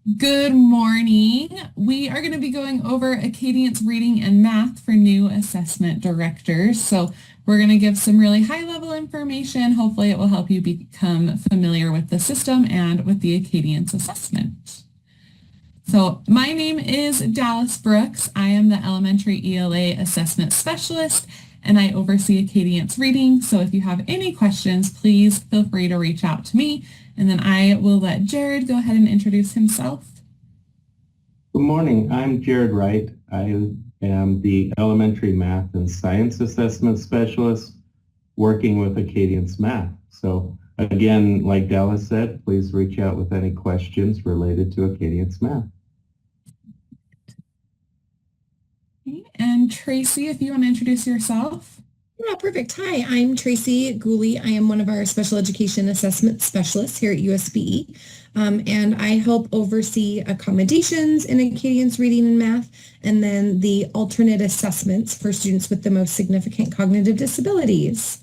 Good morning. We are going to be going over Acadience reading and math for new assessment directors. So we're going to give some really high-level information. Hopefully it will help you become familiar with the system and with the Acadience assessment. So my name is Dallas Brooks. I am the Elementary ELA Assessment Specialist, and I oversee Acadience reading. So if you have any questions, please feel free to reach out to me. And then I will let Jared go ahead and introduce himself. Good morning. I'm Jared Wright. I am the Elementary Math and Science Assessment Specialist working with Acadience Math. So again, like Dallas said, please reach out with any questions related to Acadience Math. Okay. And Tracy, if you want to introduce yourself. Yeah, perfect. Hi, I'm Tracy Gooley. I am one of our special education assessment specialists here at USBE, and I help oversee accommodations in Acadience reading and math, and then the alternate assessments for students with the most significant cognitive disabilities.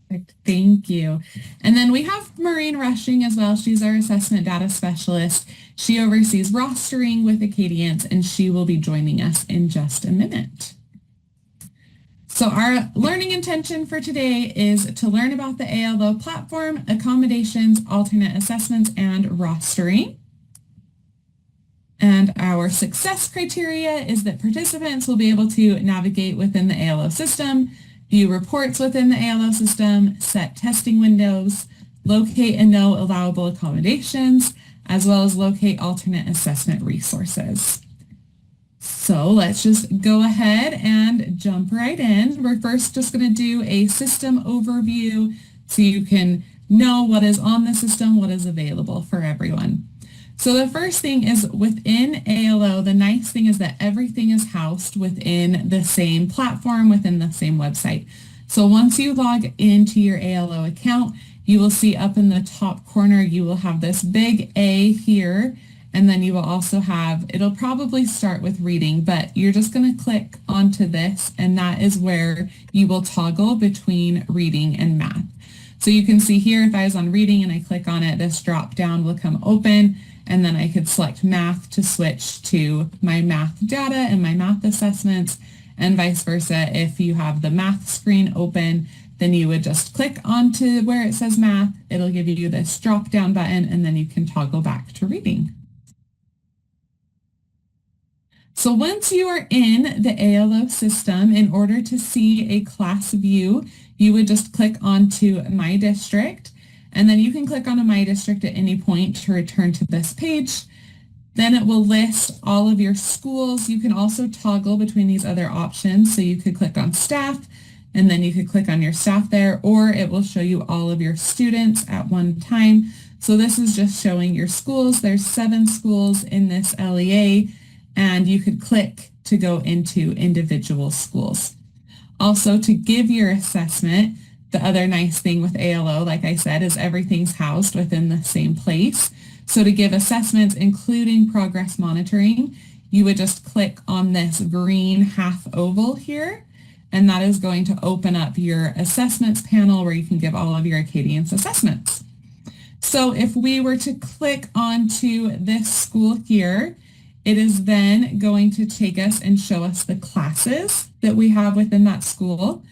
Perfect. Thank you. And then we have Maureen Rushing as well. She's our assessment data specialist. She oversees rostering with Acadience, and she will be joining us in just a minute. So our learning intention for today is to learn about the ALO platform, accommodations, alternate assessments, and rostering. And our success criteria is that participants will be able to navigate within the ALO system, view reports within the ALO system, set testing windows, locate and know allowable accommodations, as well as locate alternate assessment resources. So let's just go ahead and jump right in. We're first just going to do a system overview so you can know what is on the system, what is available for everyone. So the first thing is within ALO, the nice thing is that everything is housed within the same platform, within the same website. So once you log into your ALO account, you will see up in the top corner, you will have this big A here. And then you will also have, it'll probably start with reading, but you're just going to click onto this, and that is where you will toggle between reading and math. So you can see here, if I was on reading and I click on it, this drop down will come open, and then I could select math to switch to my math data and my math assessments, and vice versa. If you have the math screen open, then you would just click onto where it says math. It'll give you this drop down button, and then you can toggle back to reading. So once you are in the ALO system, in order to see a class view, you would just click onto My District, and then you can click on a My District at any point to return to this page. Then it will list all of your schools. You can also toggle between these other options. So you could click on staff, and then you could click on your staff there, or it will show you all of your students at one time. So this is just showing your schools. There's 7 schools in this LEA. And you could click to go into individual schools. Also, to give your assessment, the other nice thing with ALO, like I said, is everything's housed within the same place. So to give assessments, including progress monitoring, you would just click on this green half oval here, and that is going to open up your assessments panel where you can give all of your Acadience assessments. So if we were to click onto this school here, it is then going to take us and show us the classes that we have within that school.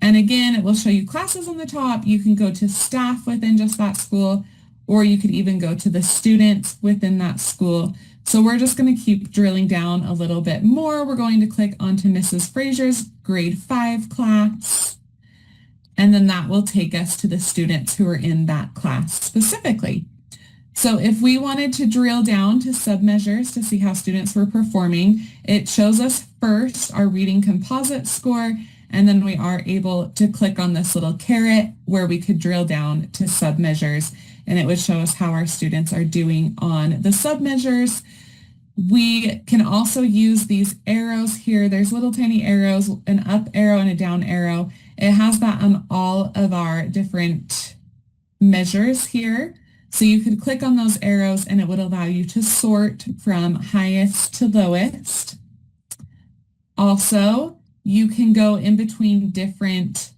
And again, it will show you classes on the top. You can go to staff within just that school, or you could even go to the students within that school. So we're just going to keep drilling down a little bit more. We're going to click onto Mrs. Frazier's grade 5 class. And then that will take us to the students who are in that class specifically. So if we wanted to drill down to submeasures to see how students were performing, it shows us first our reading composite score, and then we are able to click on this little caret where we could drill down to submeasures, and it would show us how our students are doing on the submeasures. We can also use these arrows here. There's little tiny arrows, an up arrow and a down arrow. It has that on all of our different measures here. So you could click on those arrows and it would allow you to sort from highest to lowest. Also, you can go in between different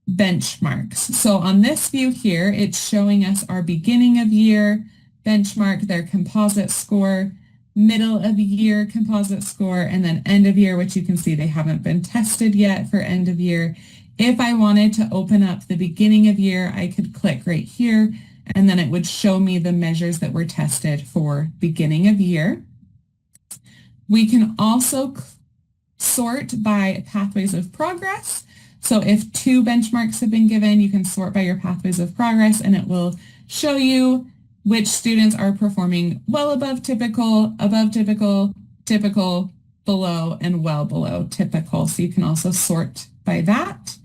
benchmarks. So on this view here, it's showing us our beginning of year, benchmark their composite score, middle of year composite score, and then end of year, which you can see they haven't been tested yet for end of year. If I wanted to open up the beginning of year, I could click right here, and then it would show me the measures that were tested for beginning of year. We can also sort by pathways of progress. So if 2 benchmarks have been given, you can sort by your pathways of progress, and it will show you which students are performing well above typical, typical, below, and well below typical. So you can also sort by that.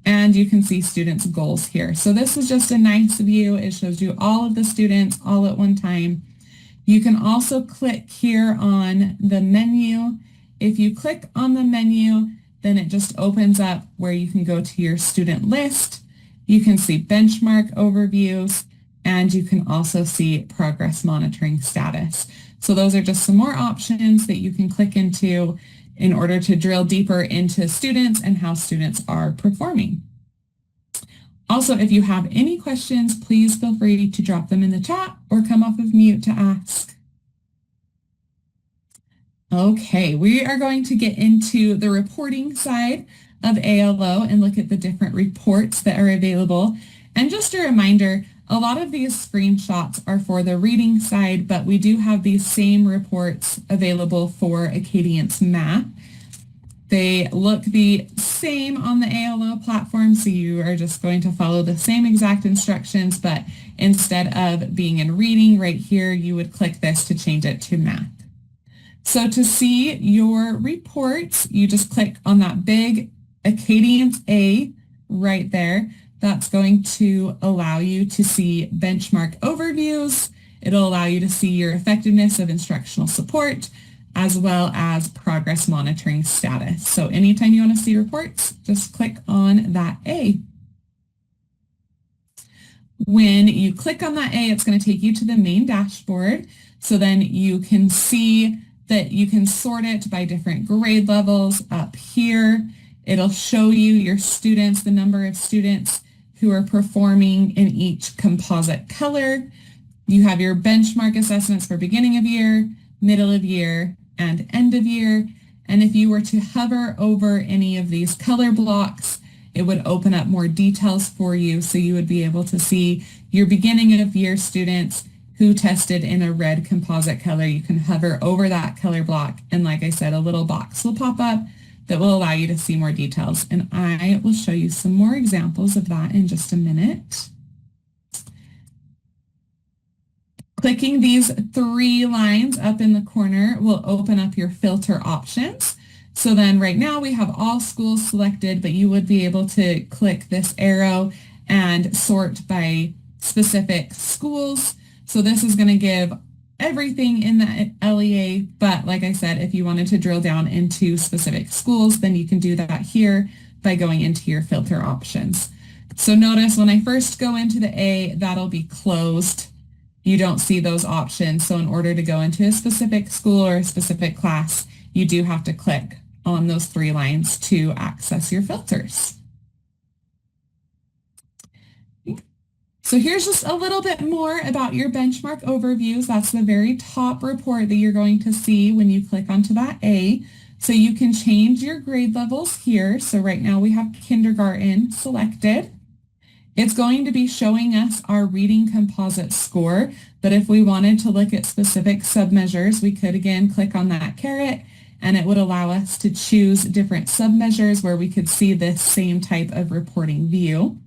And you can see students' goals here. So this is just a nice view. It shows you all of the students all at one time. You can also click here on the menu. If you click on the menu, then it just opens up where you can go to your student list. You can see benchmark overviews, and you can also see progress monitoring status. So those are just some more options that you can click into in order to drill deeper into students and how students are performing. Also, if you have any questions, please feel free to drop them in the chat or come off of mute to ask. Okay, we are going to get into the reporting side of ALO and look at the different reports that are available. And just a reminder, a lot of these screenshots are for the reading side, but we do have these same reports available for Acadience Math. They look the same on the ALO platform, so you are just going to follow the same exact instructions, but instead of being in reading right here, you would click this to change it to math. So to see your reports, you just click on that big Acadience A right there. That's going to allow you to see benchmark overviews. It'll allow you to see your effectiveness of instructional support, as well as progress monitoring status. So anytime you want to see reports, just click on that A. When you click on that A, it's going to take you to the main dashboard. So then you can see that you can sort it by different grade levels up here. It'll show you your students, the number of students who are performing in each composite color. You have your benchmark assessments for beginning of year, middle of year, and end of year. And if you were to hover over any of these color blocks, it would open up more details for you. So you would be able to see your beginning of year students who tested in a red composite color. You can hover over that color block, and like I said, a little box will pop up that will allow you to see more details. And I will show you some more examples of that in just a minute. Clicking these 3 lines up in the corner will open up your filter options. So then right now we have all schools selected, but you would be able to click this arrow and sort by specific schools. So this is going to give everything in the LEA, but like I said, if you wanted to drill down into specific schools, then you can do that here by going into your filter options. So notice when I first go into the A, that'll be closed. You don't see those options. So in order to go into a specific school or a specific class, you do have to click on those 3 lines to access your filters. So here's just a little bit more about your benchmark overviews. That's the very top report that you're going to see when you click onto that A. So you can change your grade levels here. So right now we have kindergarten selected. It's going to be showing us our reading composite score, but if we wanted to look at specific submeasures, we could again click on that caret, and it would allow us to choose different submeasures where we could see this same type of reporting view.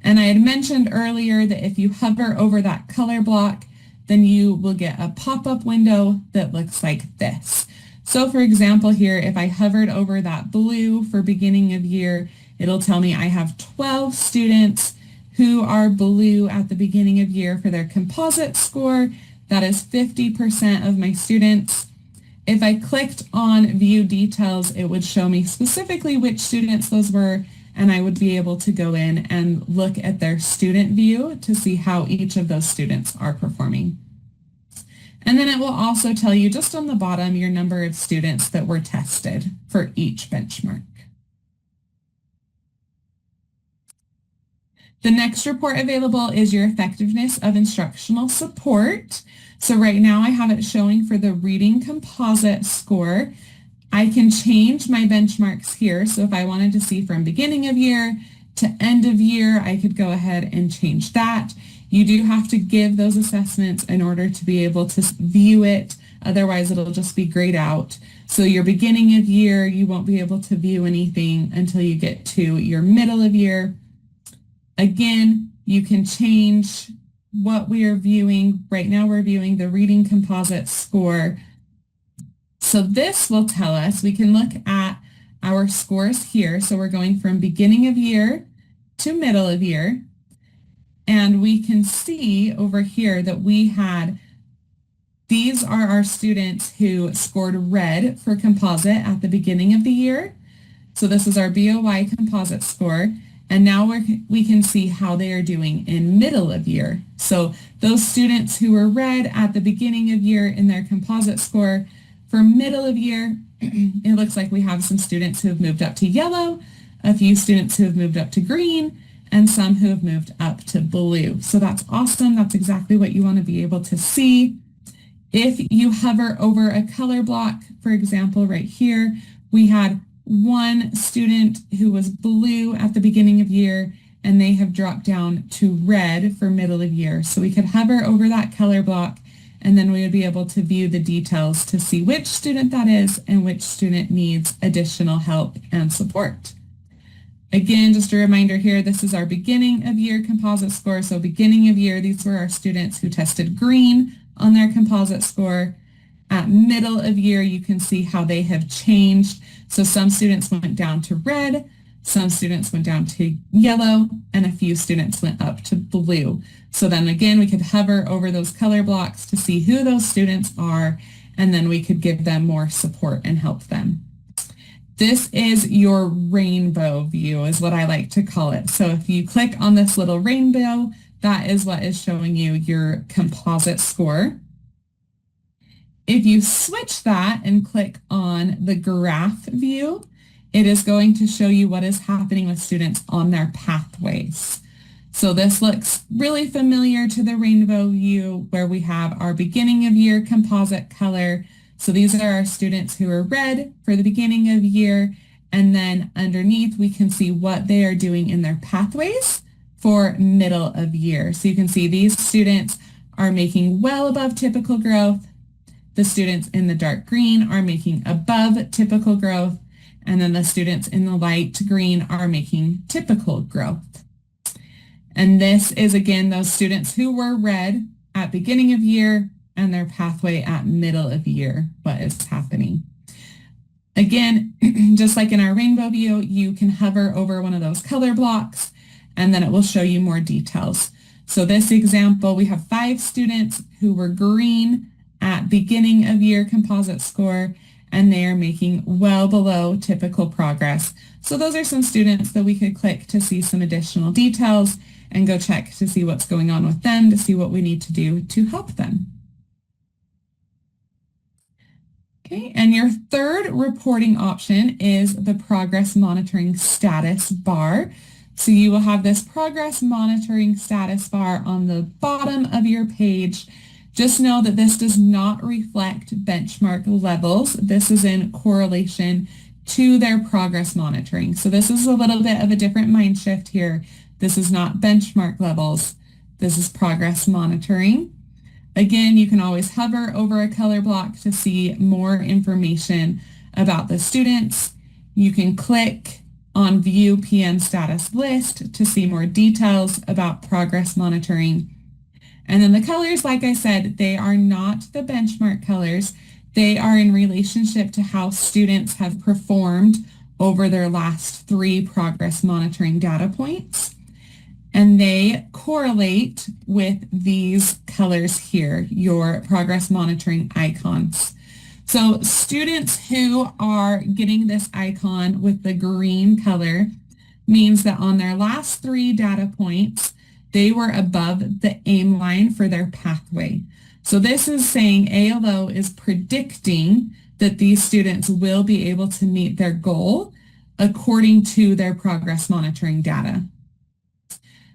And I had mentioned earlier that if you hover over that color block, then you will get a pop-up window that looks like this. So for example here, if I hovered over that blue for beginning of year, it'll tell me I have 12 students who are blue at the beginning of year for their composite score. That is 50% of my students. If I clicked on view details, it would show me specifically which students those were, and I would be able to go in and look at their student view to see how each of those students are performing. And then it will also tell you just on the bottom your number of students that were tested for each benchmark. The next report available is your effectiveness of instructional support. So right now I have it showing for the reading composite score. I can change my benchmarks here. So if I wanted to see from beginning of year to end of year, I could go ahead and change that. You do have to give those assessments in order to be able to view it. Otherwise, it'll just be grayed out. So your beginning of year, you won't be able to view anything until you get to your middle of year. Again, you can change what we are viewing. Right now, we're viewing the reading composite score. So this will tell us, we can look at our scores here. So we're going from beginning of year to middle of year. And we can see over here that we had, these are our students who scored red for composite at the beginning of the year. So this is our BOY composite score. And now we can see how they are doing in middle of year. So those students who were red at the beginning of year in their composite score, for middle of year, it looks like we have some students who have moved up to yellow, a few students who have moved up to green, and some who have moved up to blue. So that's awesome. That's exactly what you want to be able to see. If you hover over a color block, for example, right here, we had one student who was blue at the beginning of year, and they have dropped down to red for middle of year. So we could hover over that color block, and then we would be able to view the details to see which student that is and which student needs additional help and support. Again, just a reminder here, this is our beginning of year composite score. So beginning of year, these were our students who tested green on their composite score. At middle of year, you can see how they have changed. So some students went down to red, some students went down to yellow, and a few students went up to blue. So then again, we could hover over those color blocks to see who those students are, and then we could give them more support and help them. This is your rainbow view, is what I like to call it. So if you click on this little rainbow, that is what is showing you your composite score. If you switch that and click on the graph view, it is going to show you what is happening with students on their pathways. So this looks really familiar to the rainbow view where we have our beginning of year composite color. So these are our students who are red for the beginning of year, and then underneath we can see what they are doing in their pathways for middle of year. So you can see these students are making well above typical growth. The students in the dark green are making above typical growth, and then the students in the light green are making typical growth. And this is again those students who were red at beginning of year and their pathway at middle of year, what is happening. Again, just like in our rainbow view, you can hover over one of those color blocks and then it will show you more details. So this example, we have 5 students who were green at beginning of year composite score, and they are making well below typical progress. So those are some students that we could click to see some additional details and go check to see what's going on with them, to see what we need to do to help them. Okay, and your third reporting option is the progress monitoring status bar. So you will have this progress monitoring status bar on the bottom of your page. Just know that this does not reflect benchmark levels. This is in correlation to their progress monitoring. So this is a little bit of a different mind shift here. This is not benchmark levels. This is progress monitoring. Again, you can always hover over a color block to see more information about the students. You can click on View PM Status List to see more details about progress monitoring. And then the colors, like I said, they are not the benchmark colors. They are in relationship to how students have performed over their last 3 progress monitoring data points. And they correlate with these colors here, your progress monitoring icons. So students who are getting this icon with the green color means that on their last 3 data points, they were above the aim line for their pathway. So this is saying ALO is predicting that these students will be able to meet their goal according to their progress monitoring data.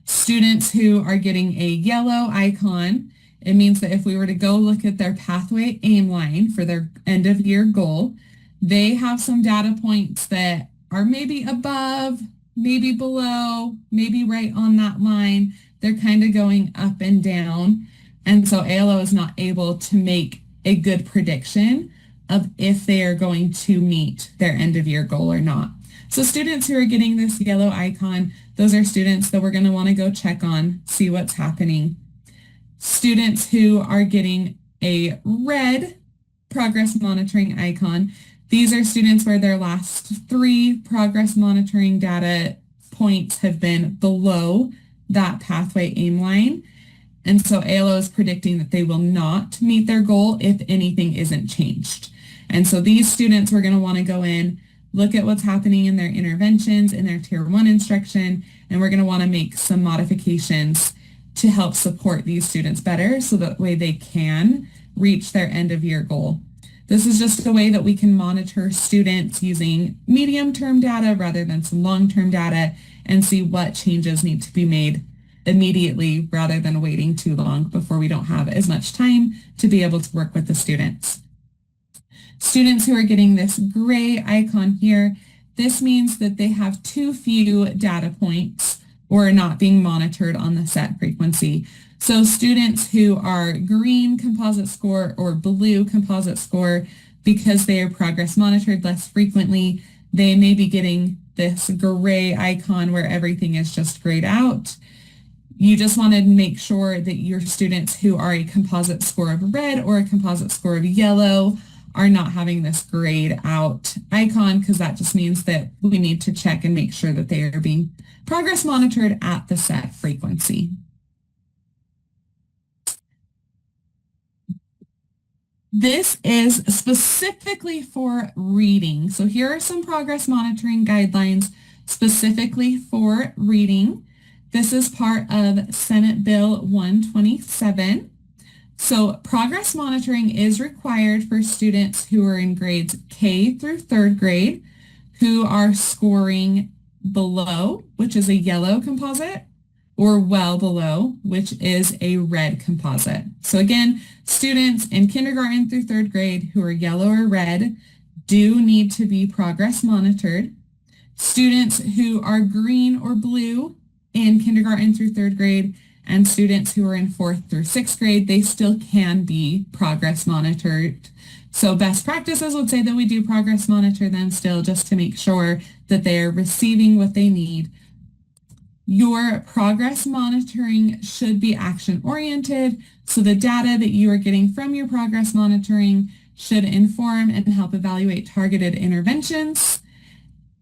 Students who are getting a yellow icon, it means that if we were to go look at their pathway aim line for their end of year goal, they have some data points that are maybe above, maybe below, maybe right on that line. They're kind of going up and down. And so ALO is not able to make a good prediction of if they are going to meet their end of year goal or not. So students who are getting this yellow icon, those are students that we're going to want to go check on, see what's happening. Students who are getting a red progress monitoring icon, these are students where their last 3 progress monitoring data points have been below that pathway aim line. And so ALO is predicting that they will not meet their goal if anything isn't changed. And so these students, we're going to want to go in, look at what's happening in their interventions, in their Tier 1 instruction, and we're going to want to make some modifications to help support these students better so that way they can reach their end of year goal. This is just a way that we can monitor students using medium-term data rather than some long-term data and see what changes need to be made immediately rather than waiting too long before we don't have as much time to be able to work with the students. Students who are getting this gray icon here, this means that they have too few data points or are not being monitored on the set frequency. So students who are green composite score or blue composite score, because they are progress monitored less frequently, they may be getting this gray icon where everything is just grayed out. You just want to make sure that your students who are a composite score of red or a composite score of yellow are not having this grayed out icon, because that just means that we need to check and make sure that they are being progress monitored at the set frequency. This is specifically for reading. So here are some progress monitoring guidelines specifically for reading. This is part of Senate Bill 127. So progress monitoring is required for students who are in grades K through 3rd grade who are scoring below, which is a yellow composite, or well below, which is a red composite. So again, students in kindergarten through 3rd grade who are yellow or red do need to be progress monitored. Students who are green or blue in kindergarten through 3rd grade and students who are in 4th through 6th grade, they still can be progress monitored. So best practices would say that we do progress monitor them still just to make sure that they're receiving what they need. Your progress monitoring should be action-oriented, so the data that you are getting from your progress monitoring should inform and help evaluate targeted interventions.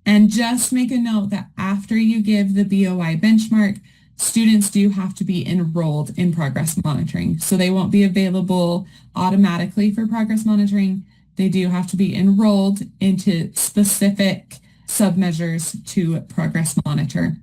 And just make a note that after you give the BOI benchmark, students do have to be enrolled in progress monitoring. So they won't be available automatically for progress monitoring. They do have to be enrolled into specific submeasures to progress monitor.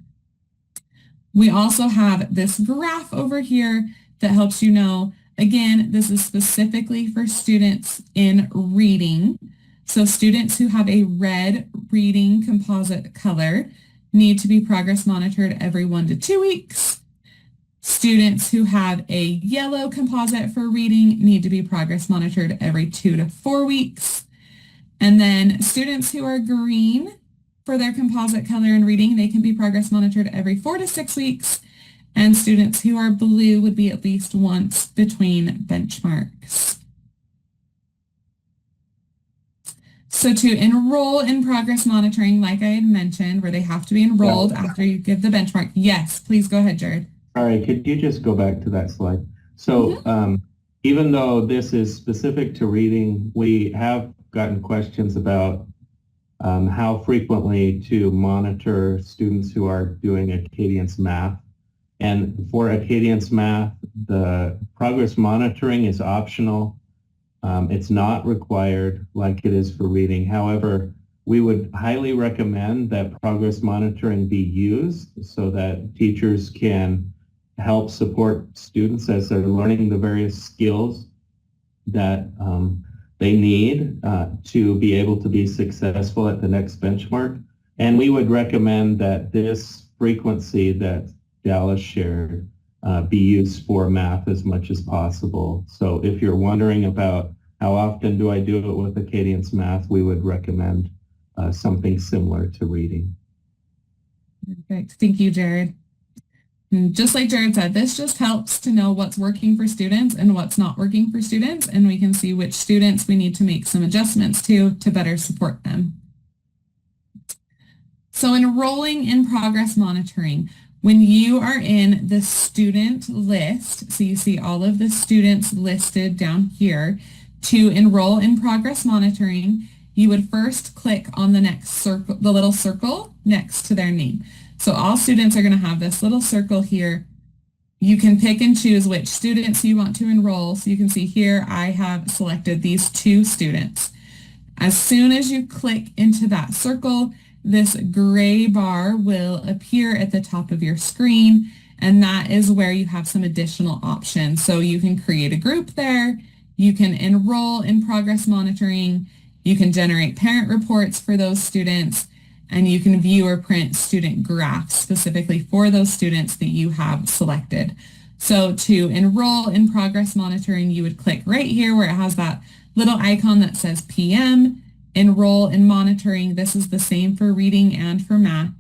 We also have this graph over here that helps you know, again, this is specifically for students in reading. So students who have a red reading composite color need to be progress monitored every 1 to 2 weeks. Students who have a yellow composite for reading need to be progress monitored every 2 to 4 weeks. And then students who are green for their composite color in reading, they can be progress monitored every 4 to 6 weeks. And students who are blue would be at least once between benchmarks. So to enroll in progress monitoring, like I had mentioned, where they have to be enrolled after you give the benchmark. Yes, please go ahead, Jared. All right, could you just go back to that slide? So even though this is specific to reading, we have gotten questions about how frequently to monitor students who are doing Acadience math. And for Acadience math, the progress monitoring is optional. It's not required like it is for reading. However, we would highly recommend that progress monitoring be used so that teachers can help support students as they're learning the various skills that they need to be able to be successful at the next benchmark. And we would recommend that this frequency that Dallas shared be used for math as much as possible. So if you're wondering about how often do I do it with Acadience Math, we would recommend something similar to reading. Perfect. Thank you, Jared. And just like Jared said, this just helps to know what's working for students and what's not working for students, and we can see which students we need to make some adjustments to better support them. So enrolling in progress monitoring, when you are in the student list, so you see all of the students listed down here, to enroll in progress monitoring, you would first click on the next circle, the little circle next to their name. So all students are going to have this little circle here. You can pick and choose which students you want to enroll. So you can see here, I have selected these 2 students. As soon as you click into that circle, this gray bar will appear at the top of your screen, and that is where you have some additional options. So you can create a group there, you can enroll in progress monitoring, you can generate parent reports for those students, and you can view or print student graphs specifically for those students that you have selected. So to enroll in progress monitoring, you would click right here where it has that little icon that says PM, enroll in monitoring. This is the same for reading and for math.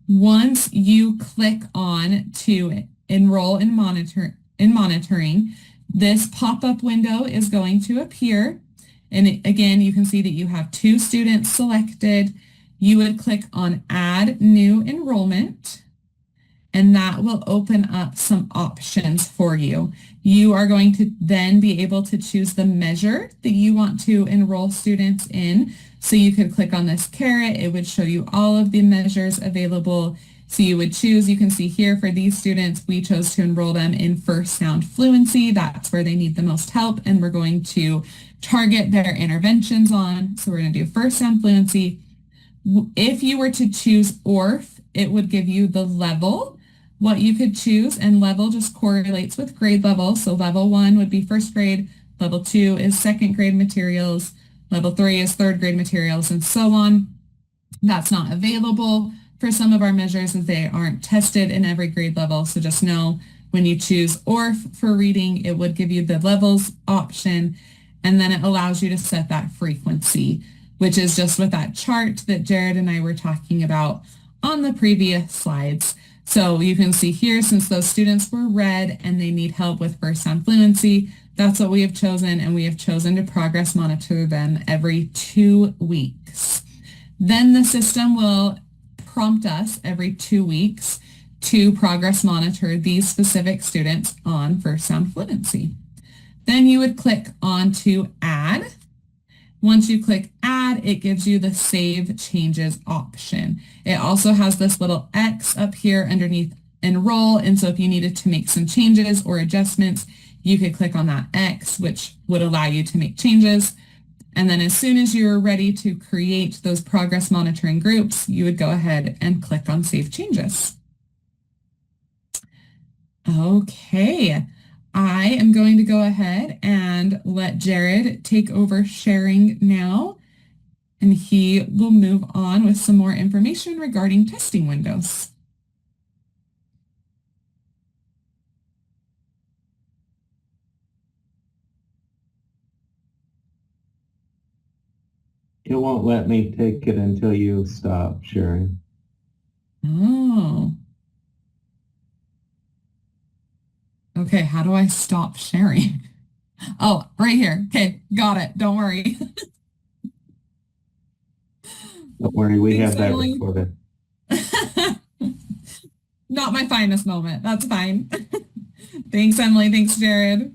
Once you click on to enroll in monitoring, this pop-up window is going to appear. And again, you can see that you have 2 students selected. You would click on Add New Enrollment, and that will open up some options for you. You are going to then be able to choose the measure that you want to enroll students in. So you could click on this caret. It would show you all of the measures available. So you would choose, you can see here for these students, we chose to enroll them in first sound fluency. That's where they need the most help, and we're going to target their interventions on. So we're going to do first sound fluency. If you were to choose ORF, it would give you the level, what you could choose, and level just correlates with grade level. So level 1 would be first grade, level 2 is second grade materials, level 3 is third grade materials, and so on. That's not available for some of our measures as they aren't tested in every grade level. So just know when you choose ORF for reading, it would give you the levels option, and then it allows you to set that frequency, which is just with that chart that Jared and I were talking about on the previous slides. So you can see here, since those students were red and they need help with first sound fluency, that's what we have chosen, and we have chosen to progress monitor them every 2 weeks. Then the system will prompt us every 2 weeks to progress monitor these specific students on first sound fluency. Then you would click on to add. Once you click add, it gives you the save changes option. It also has this little X up here underneath enroll, and so if you needed to make some changes or adjustments, you could click on that X, which would allow you to make changes. And then as soon as you're ready to create those progress monitoring groups, you would go ahead and click on save changes. Okay. I am going to go ahead and let Jared take over sharing now, and he will move on with some more information regarding testing windows. It won't let me take it until you stop sharing. Oh. Okay, how do I stop sharing? Oh, right here. Okay, got it. Don't worry. Don't worry, we Thanks, have that Emily. recorded. Not my finest moment. That's fine. Thanks, Emily. Thanks, Jared.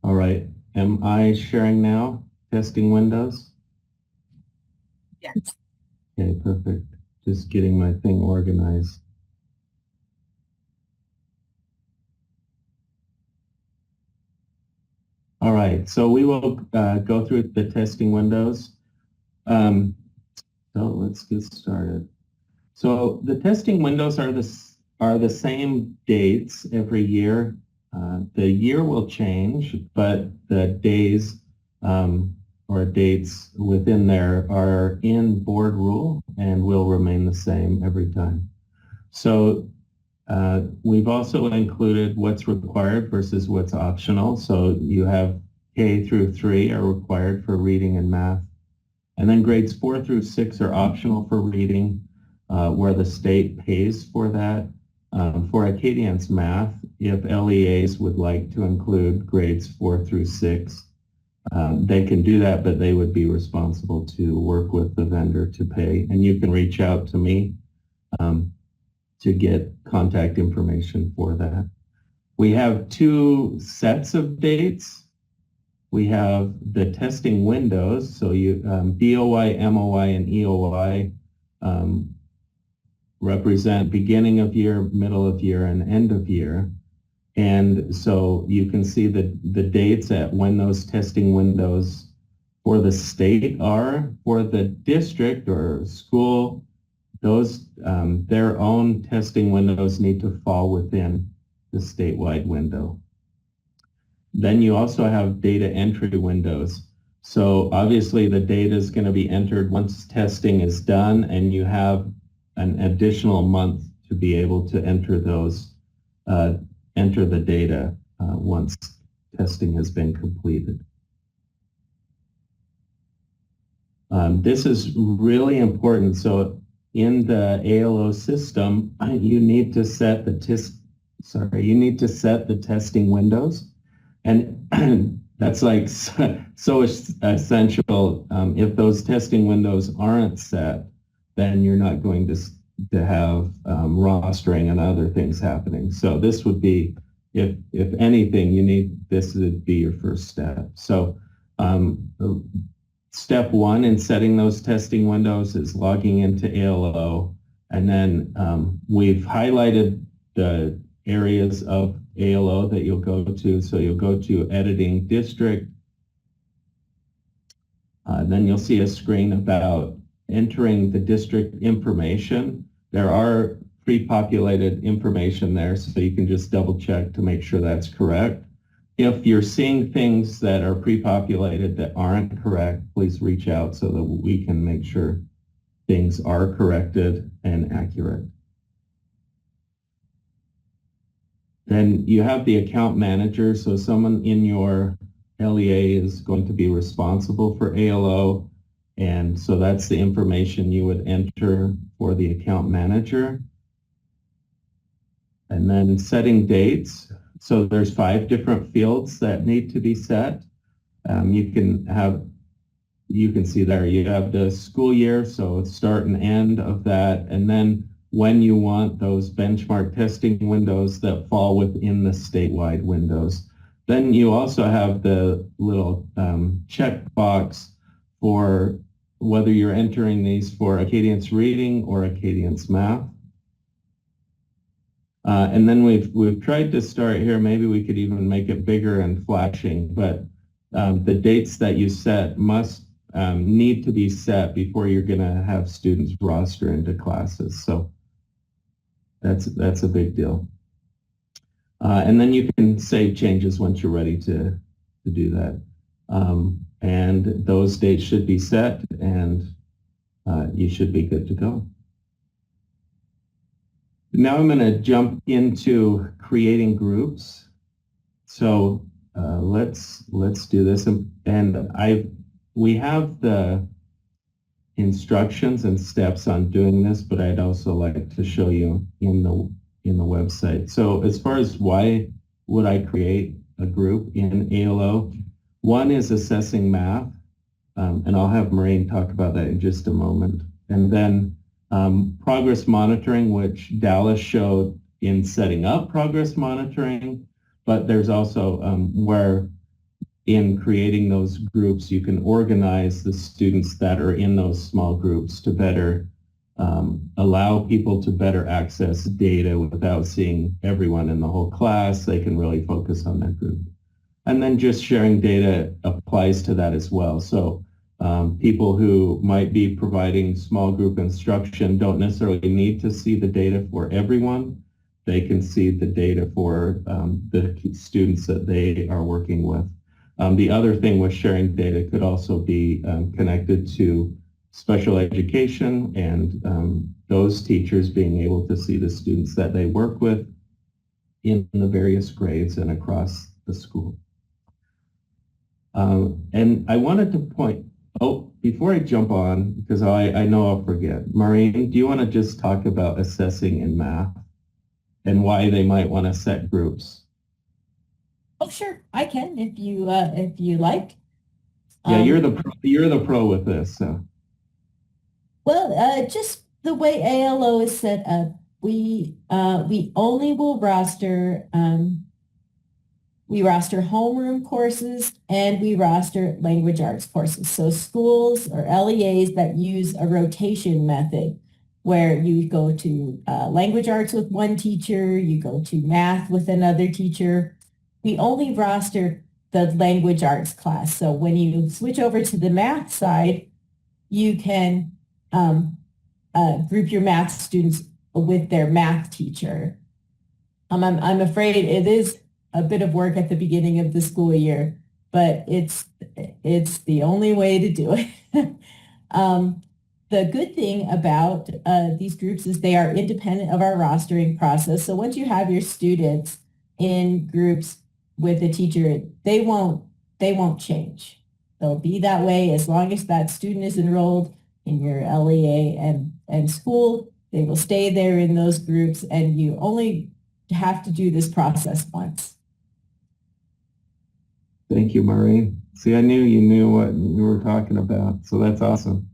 All right, am I sharing now? Testing windows? Yes. Okay, perfect. Just getting my thing organized. All right, so we will go through the testing windows. So let's get started. So the testing windows are the same dates every year. The year will change, but the days or dates within there are in board rule and will remain the same every time. So we've also included what's required versus what's optional. So you have K through 3 are required for reading and math. And then grades 4 through 6 are optional for reading, where the state pays for that. For Acadience math, if LEAs would like to include grades 4 through 6, they can do that, but they would be responsible to work with the vendor to pay. And you can reach out to me to get contact information for that. We have 2 sets of dates. We have the testing windows, so you DOI, MOI, and EOI represent beginning of year, middle of year, and end of year. And so you can see the dates at when those testing windows for the state are. For the district or school, those their own testing windows need to fall within the statewide window. Then you also have data entry windows. So obviously the data is going to be entered once testing is done, and you have an additional month to be able to enter those, enter the data once testing has been completed. This is really important. So in the ALO system, you need to set the testing windows. And that's like so essential. If those testing windows aren't set, then you're not going to have rostering and other things happening. So this would be, if anything, this would be your first step. So step 1 in setting those testing windows is logging into ALO. And then we've highlighted the areas of ALO that you'll go to. So you'll go to editing district. Then you'll see a screen about entering the district information. There are pre-populated information there, so you can just double check to make sure that's correct. If you're seeing things that are pre-populated that aren't correct, please reach out so that we can make sure things are corrected and accurate. Then you have the account manager, so someone in your LEA is going to be responsible for ALO, and so that's the information you would enter for the account manager. And then setting dates. So there's 5 different fields that need to be set. You can see there, you have the school year, so start and end of that, and then when you want those benchmark testing windows that fall within the statewide windows. Then you also have the little checkbox for whether you're entering these for Acadience Reading or Acadience Math. And then we've tried to start here, maybe we could even make it bigger and flashing, but the dates that you set must need to be set before you're going to have students roster into classes. So that's a big deal. And then you can save changes once you're ready to do that. And those dates should be set, and you should be good to go. Now I'm going to jump into creating groups. So let's do this. And we have the instructions and steps on doing this, but I'd also like to show you in the website. So as far as why would I create a group in ALO, one is assessing math, and I'll have Maureen talk about that in just a moment. And then progress monitoring, which Dallas showed in setting up progress monitoring, but there's also where in creating those groups, you can organize the students that are in those small groups to better allow people to better access data without seeing everyone in the whole class. They can really focus on that group. And then just sharing data applies to that as well. So People who might be providing small group instruction don't necessarily need to see the data for everyone. They can see the data for the students that they are working with. The other thing with sharing data could also be connected to special education and those teachers being able to see the students that they work with in the various grades and across the school. And I wanted to point, before I jump on, because I know I'll forget, Maureen, do you want to just talk about assessing in math and why they might want to set groups? Oh, sure, I can if you like. Yeah, you're the pro with this. So. Well, just the way ALO is set up, we only will roster homeroom courses and we roster language arts courses. So schools or LEAs that use a rotation method where you go to language arts with one teacher, you go to math with another teacher. We only roster the language arts class. So when you switch over to the math side, you can group your math students with their math teacher. I'm afraid it is a bit of work at the beginning of the school year, but it's the only way to do it. The good thing about these groups is they are independent of our rostering process. So once you have your students in groups with a teacher, they won't change. They'll be that way as long as that student is enrolled in your LEA and school. They will stay there in those groups, and you only have to do this process once. Thank you, Maureen. See, I knew you knew what you were talking about, so that's awesome.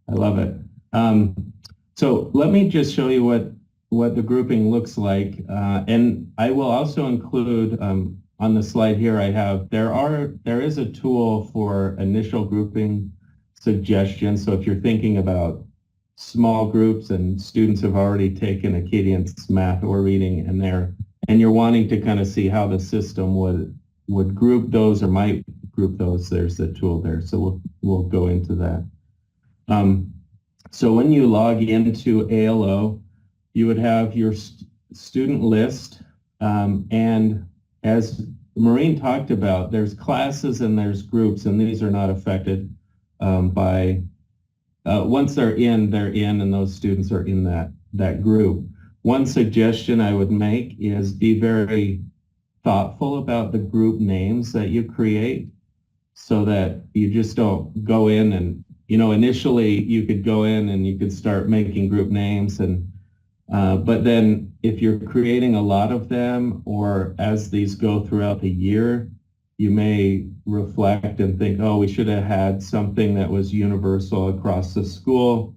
I love it. So let me just show you what the grouping looks like, and I will also include on the slide here. There is a tool for initial grouping suggestions. So if you're thinking about small groups and students have already taken Acadience math or reading and you're wanting to kind of see how the system would group those or might group those, there's a tool there. So we'll go into that. So when you log into ALO, you would have your student list, and as Maureen talked about, there's classes and there's groups, and these are not affected by once they're in, and those students are in that group. One suggestion I would make is be very thoughtful about the group names that you create so that you just don't go in and, initially you could go in and you could start making group names, and but then if you're creating a lot of them, or as these go throughout the year, you may reflect and think, oh, we should have had something that was universal across the school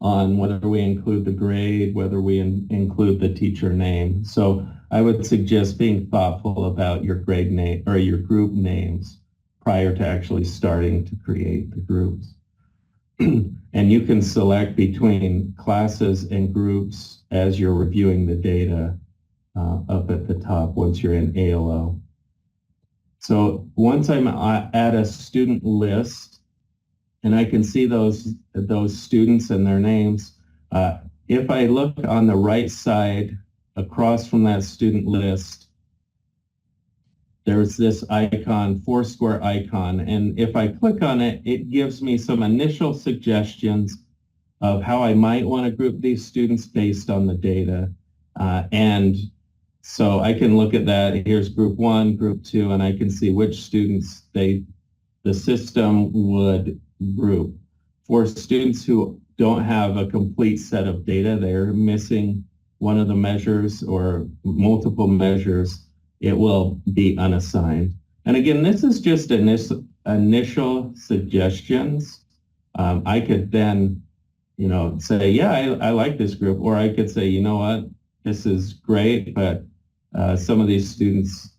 on whether we include the grade, whether we include the teacher name. So I would suggest being thoughtful about your grade name or your group names prior to actually starting to create the groups. And you can select between classes and groups as you're reviewing the data up at the top once you're in ALO. So once I'm at a student list and I can see those students and their names, if I look on the right side across from that student list, there's this icon, Foursquare icon, and if I click on it, it gives me some initial suggestions of how I might want to group these students based on the data. And so I can look at that. Here's group 1, group 2, and I can see which students the system would group. For students who don't have a complete set of data, they're missing one of the measures or multiple measures, it will be unassigned. And again, this is just initial suggestions. I could then, say, yeah, I like this group, or I could say, you know what, this is great, but some of these students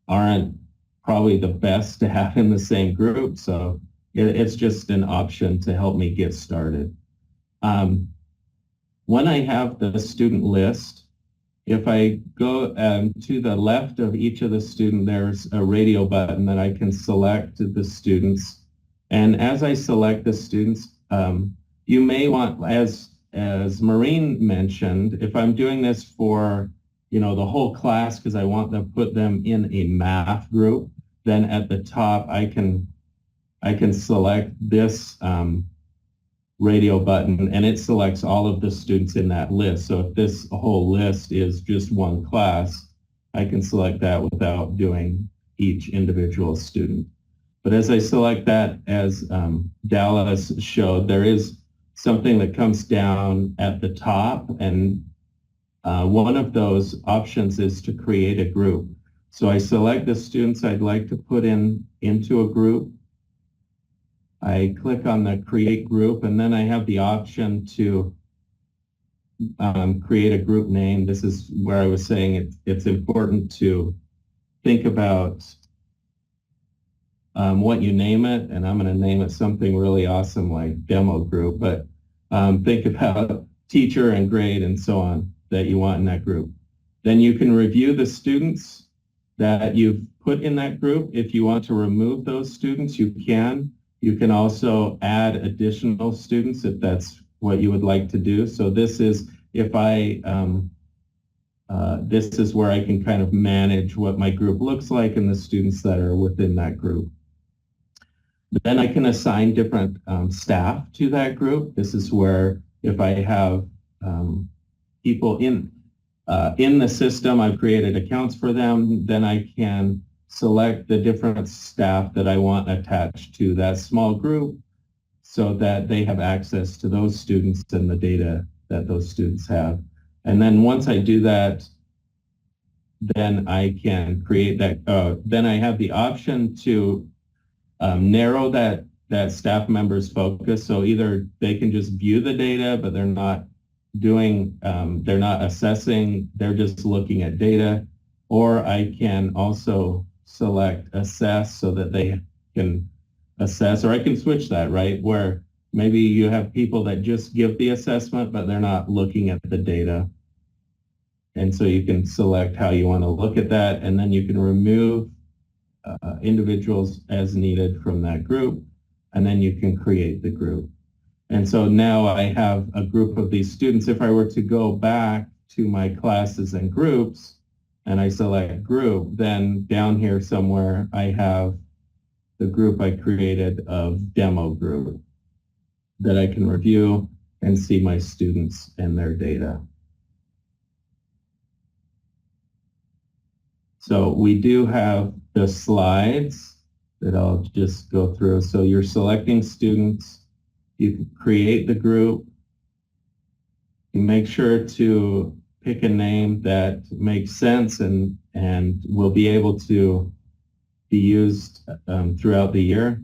aren't probably the best to have in the same group. So it's just an option to help me get started. When I have the student list, if I go to the left of each of the students, there's a radio button that I can select the students. And as I select the students, you may want, as Maureen mentioned, if I'm doing this for, the whole class because I want to put them in a math group, then at the top I can select this radio button, and it selects all of the students in that list. So if this whole list is just one class, I can select that without doing each individual student. But as I select that, as Dallas showed, there is something that comes down at the top, and one of those options is to create a group. So I select the students I'd like to put into a group. I click on the create group, and then I have the option to create a group name. This is where I was saying it's important to think about what you name it, and I'm going to name it something really awesome like demo group, but think about teacher and grade and so on that you want in that group. Then you can review the students that you've put in that group. If you want to remove those students, you can. You can also add additional students if that's what you would like to do. So this is if this is where I can kind of manage what my group looks like and the students that are within that group. Then I can assign different staff to that group. This is where if I have people in the system, I've created accounts for them, then I can select the different staff that I want attached to that small group so that they have access to those students and the data that those students have. And then once I do that, then I can create that, then I have the option to narrow that staff member's focus. So either they can just view the data, but they're not they're not assessing, they're just looking at data. Or I can also select assess so that they can assess, or I can switch that, right? Where maybe you have people that just give the assessment, but they're not looking at the data. And so you can select how you want to look at that, and then you can remove individuals as needed from that group, and then you can create the group. And so now I have a group of these students. If I were to go back to my classes and groups, and I select group, then down here somewhere I have the group I created of demo group that I can review and see my students and their data. So we do have the slides that I'll just go through. So you're selecting students, you can create the group, you make sure to pick a name that makes sense and will be able to be used throughout the year.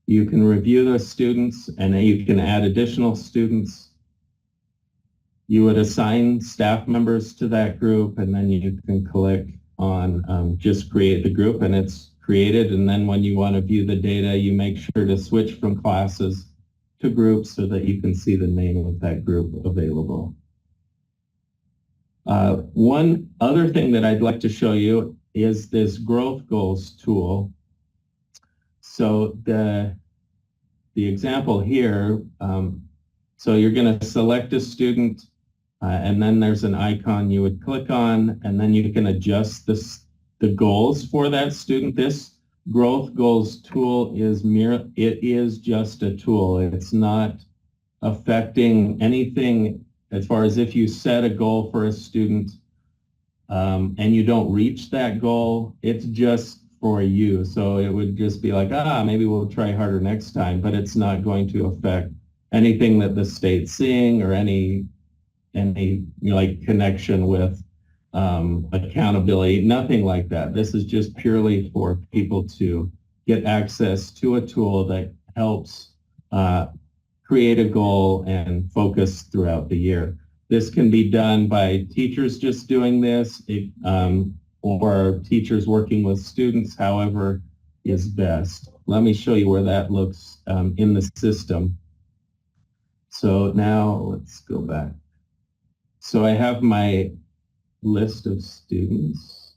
You can review those students and then you can add additional students. You would assign staff members to that group, and then you can click on just create the group, and it's created. And then when you want to view the data, you make sure to switch from classes to groups so that you can see the name of that group available. One other thing that I'd like to show you is this growth goals tool. So the example here, so you're going to select a student, and then there's an icon you would click on, and then you can adjust the goals for that student. This growth goals tool it is just a tool. It's not affecting anything as far as if you set a goal for a student and you don't reach that goal, it's just for you. So it would just be like, maybe we'll try harder next time, but it's not going to affect anything that the state's seeing or any like connection with accountability, nothing like that. This is just purely for people to get access to a tool that helps create a goal and focus throughout the year. This can be done by teachers just doing this, or teachers working with students, however is best. Let me show you where that looks in the system. So now let's go back. So I have my list of students.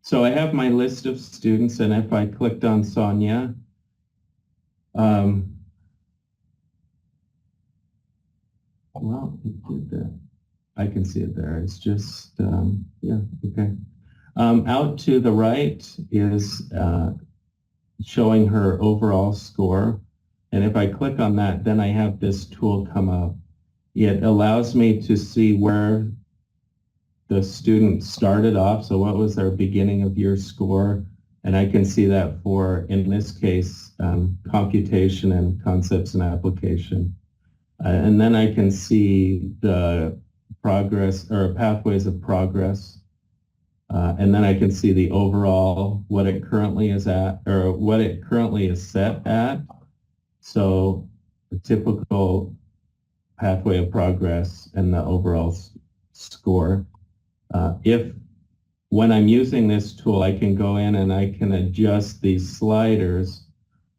So I have my list of students, and if I clicked on Sonia, well, it did that. I can see it there. It's just, yeah, okay. Out to the right is showing her overall score. And if I click on that, then I have this tool come up. It allows me to see where the student started off. So what was their beginning of year score? And I can see that for, in this case, computation and concepts and application. And then I can see the progress or pathways of progress. And then I can see the overall, what it currently is at, or what it currently is set at. So a typical pathway of progress and the overall score. If when I'm using this tool, I can go in and I can adjust these sliders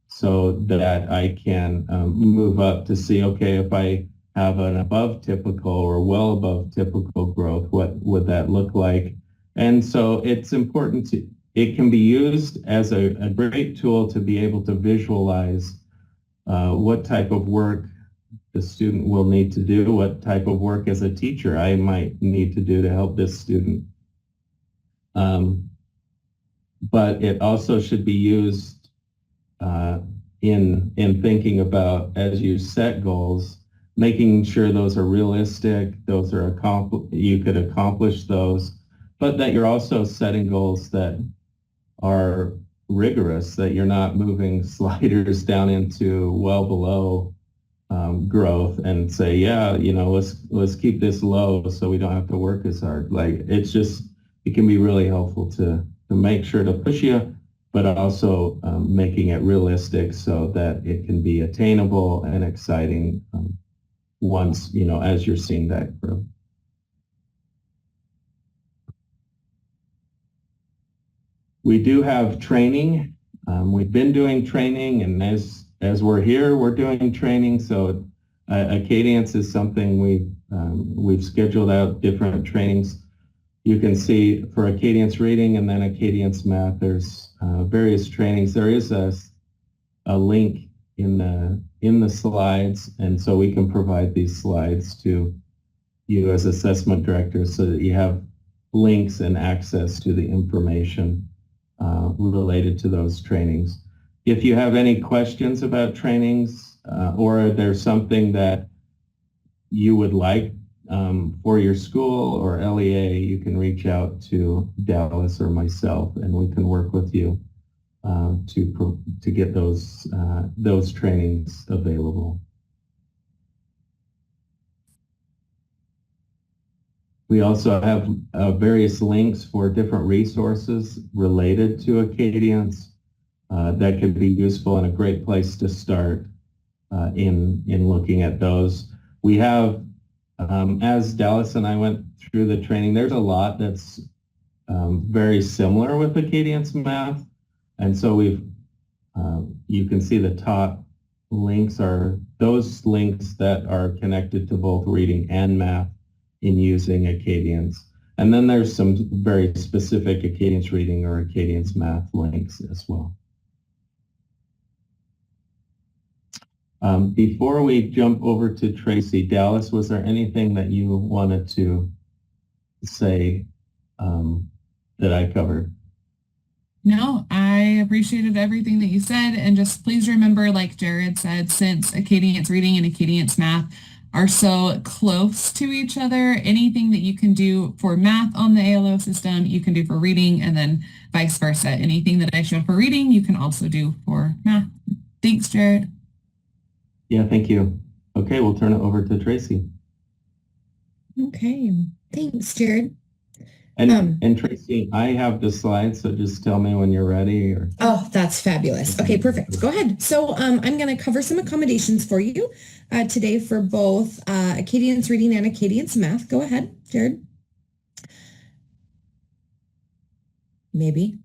so that I can move up to see, okay, if I have an above typical or well above typical growth, what would that look like? And so it's important to, it can be used as a great tool to be able to visualize what type of work the student will need to do, what type of work as a teacher I might need to do to help this student. But it also should be used in thinking about, as you set goals, making sure those are realistic, those are you could accomplish those, but that you're also setting goals that are rigorous, that you're not moving sliders down into well below growth and say, yeah, you know, let's keep this low so we don't have to work as hard. Like, it's just, it can be really helpful to make sure to push you, but also making it realistic so that it can be attainable and exciting once, you know, as you're seeing that growth. We do have training. We've been doing training, and as we're here, we're doing training. So Acadience is something we've scheduled out different trainings. You can see for Acadience Reading and then Acadience Math, there's various trainings. There is a link in the slides, and so we can provide these slides to you as assessment directors so that you have links and access to the information related to those trainings. If you have any questions about trainings or there's something that you would like for your school or LEA, you can reach out to Dallas or myself, and we can work with you to get those trainings available. We also have various links for different resources related to Acadience that could be useful and a great place to start in looking at those. We have, as Dallas and I went through the training, there's a lot that's very similar with Acadience Math. And so you can see the top links are those links that are connected to both reading and math in using Acadience. And then there's some very specific Acadience Reading or Acadience Math links as well. Before we jump over to Tracy, Dallas, was there anything that you wanted to say that I covered? No, I appreciated everything that you said. And just please remember, like Jared said, since Acadience Reading and Acadience Math are so close to each other, anything that you can do for math on the ALO system, you can do for reading, and then vice versa. Anything that I showed for reading, you can also do for math. Thanks, Jared. Yeah, thank you. Okay, we'll turn it over to Tracy. Okay, thanks, Jared. And Tracy, I have the slides, so just tell me when you're ready. Or... Oh, that's fabulous. Okay, perfect. Go ahead. So I'm going to cover some accommodations for you today for both Acadience Reading and Acadience Math. Go ahead, Jared. Maybe.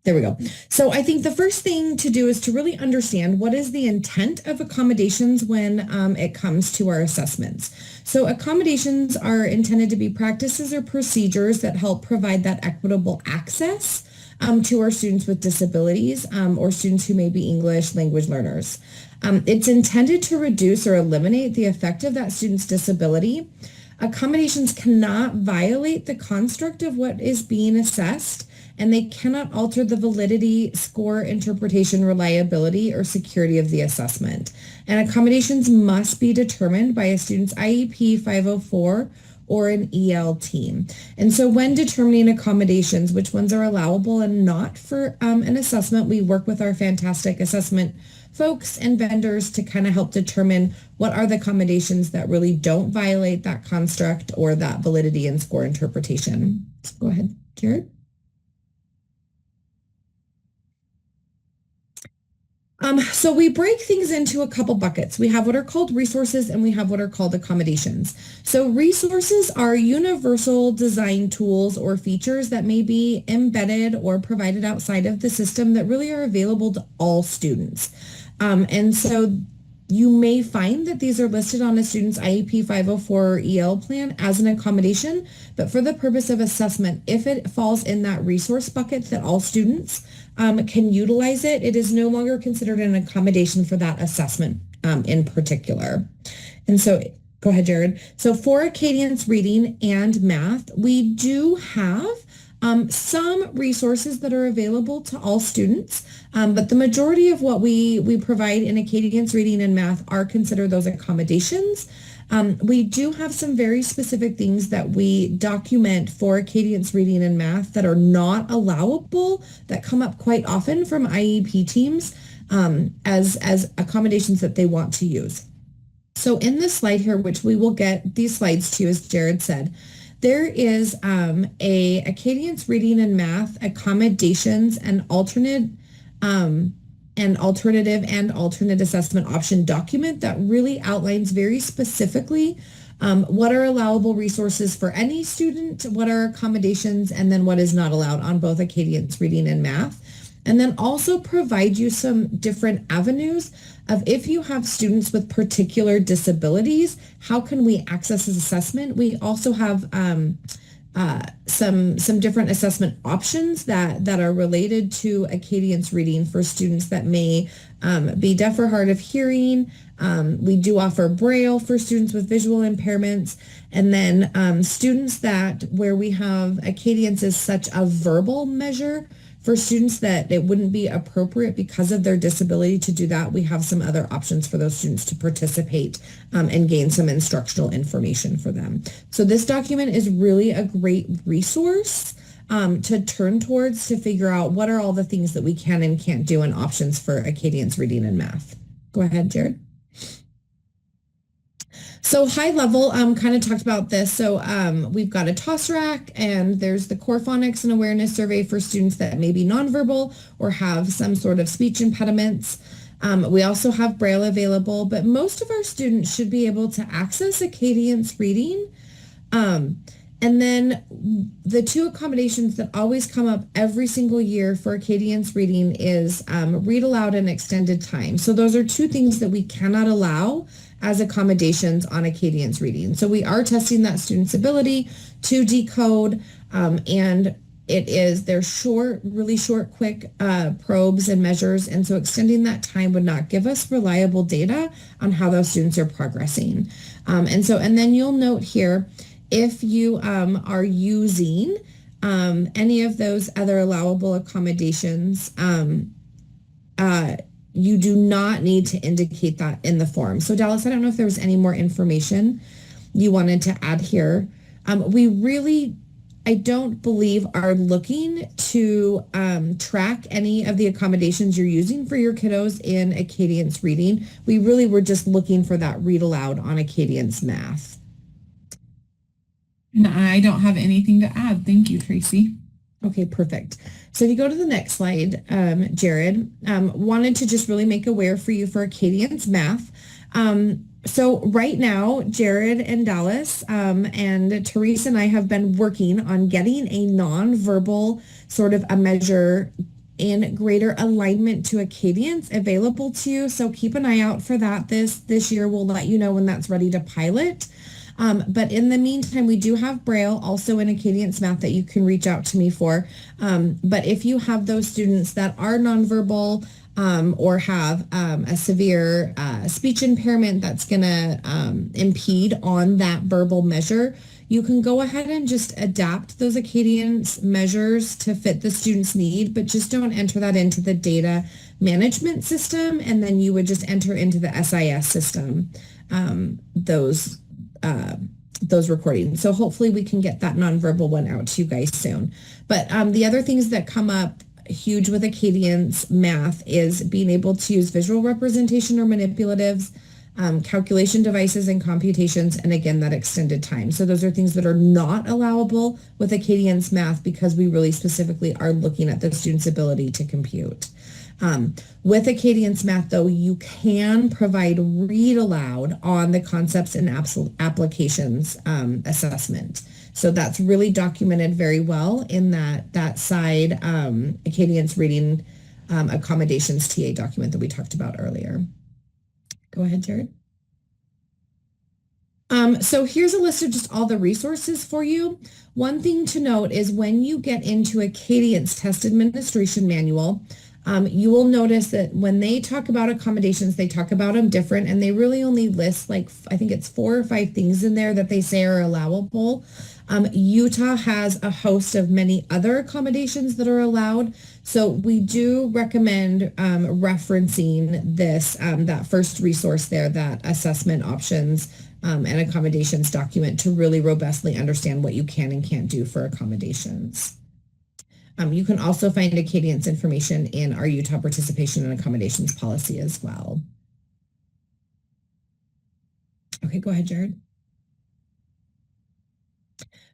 There we go. So I think the first thing to do is to really understand what is the intent of accommodations when it comes to our assessments. So accommodations are intended to be practices or procedures that help provide that equitable access to our students with disabilities or students who may be English language learners. It's intended to reduce or eliminate the effect of that student's disability. Accommodations cannot violate the construct of what is being assessed, and they cannot alter the validity, score, interpretation, reliability, or security of the assessment. And accommodations must be determined by a student's IEP 504 or an EL team. And so when determining accommodations, which ones are allowable and not for an assessment, we work with our fantastic assessment folks and vendors to kind of help determine what are the accommodations that really don't violate that construct or that validity and score interpretation. So go ahead, Jared. So we break things into a couple buckets. We have what are called resources and we have what are called accommodations. So resources are universal design tools or features that may be embedded or provided outside of the system that really are available to all students. And so you may find that these are listed on a student's IEP 504 or EL plan as an accommodation, but for the purpose of assessment, if it falls in that resource bucket that all students can utilize it, it is no longer considered an accommodation for that assessment in particular. And so, go ahead, Jared. So for Acadience reading and math, we do have some resources that are available to all students, but the majority of what we provide in Acadience reading and math are considered those accommodations. We do have some very specific things that we document for Acadience reading and math that are not allowable, that come up quite often from IEP teams as accommodations that they want to use. So in this slide here, which we will get these slides to, as Jared said, there is a Acadience reading and math accommodations and alternative and alternate assessment option document that really outlines very specifically what are allowable resources for any student, what are accommodations, and then what is not allowed on both Acadience reading and math. And then also provide you some different avenues of if you have students with particular disabilities, how can we access this assessment? We also have some different assessment options that are related to Acadience reading for students that may be deaf or hard of hearing. We do offer Braille for students with visual impairments. And then students that where we have Acadience as such a verbal measure for students that it wouldn't be appropriate because of their disability to do that, we have some other options for those students to participate and gain some instructional information for them. So this document is really a great resource to turn towards to figure out what are all the things that we can and can't do and options for Acadience reading and math. Go ahead, Jared. So high level, kind of talked about this. So we've got a toss rack and there's the core phonics and awareness survey for students that may be nonverbal or have some sort of speech impediments. We also have Braille available, but most of our students should be able to access Acadience reading. And then the two accommodations that always come up every single year for Acadience reading is read aloud and extended time. So those are two things that we cannot allow as accommodations on Acadience reading. So we are testing that student's ability to decode, and they're short, really short, quick probes and measures. And so extending that time would not give us reliable data on how those students are progressing. And then you'll note here, if you are using any of those other allowable accommodations, you do not need to indicate that in the form. So Dallas, I don't know if there was any more information you wanted to add here. We really, I don't believe, are looking to track any of the accommodations you're using for your kiddos in Acadience reading. We really were just looking for that read aloud on Acadience math. And I don't have anything to add. Thank you, Tracy. Okay, perfect. So if you go to the next slide, Jared, wanted to just really make aware for you for Acadience math. So right now, Jared and Dallas and Teresa and I have been working on getting a nonverbal sort of a measure in greater alignment to Acadience available to you. So keep an eye out for that this year. We'll let you know when that's ready to pilot. But in the meantime, we do have Braille also in Acadience Math that you can reach out to me for. But if you have those students that are nonverbal or have a severe speech impairment that's going to impede on that verbal measure, you can go ahead and just adapt those Acadience measures to fit the student's need, but just don't enter that into the data management system, and then you would just enter into the SIS system those recordings. So hopefully we can get that nonverbal one out to you guys soon. But the other things that come up huge with Acadience Math is being able to use visual representation or manipulatives, calculation devices and computations, and again, that extended time. So those are things that are not allowable with Acadience Math because we really specifically are looking at the student's ability to compute. With Acadience Math, though, you can provide read aloud on the concepts and applications assessment. So that's really documented very well in that side Acadience reading accommodations TA document that we talked about earlier. Go ahead, Jared. So here's a list of just all the resources for you. One thing to note is when you get into Acadience Test Administration Manual, you will notice that when they talk about accommodations, they talk about them different, and they really only list like, I think it's 4 or 5 things in there that they say are allowable. Utah has a host of many other accommodations that are allowed. So we do recommend referencing this, that first resource there, that assessment options and accommodations document to really robustly understand what you can and can't do for accommodations. You can also find Acadience information in our Utah participation and accommodations policy as well. Okay, go ahead, Jared.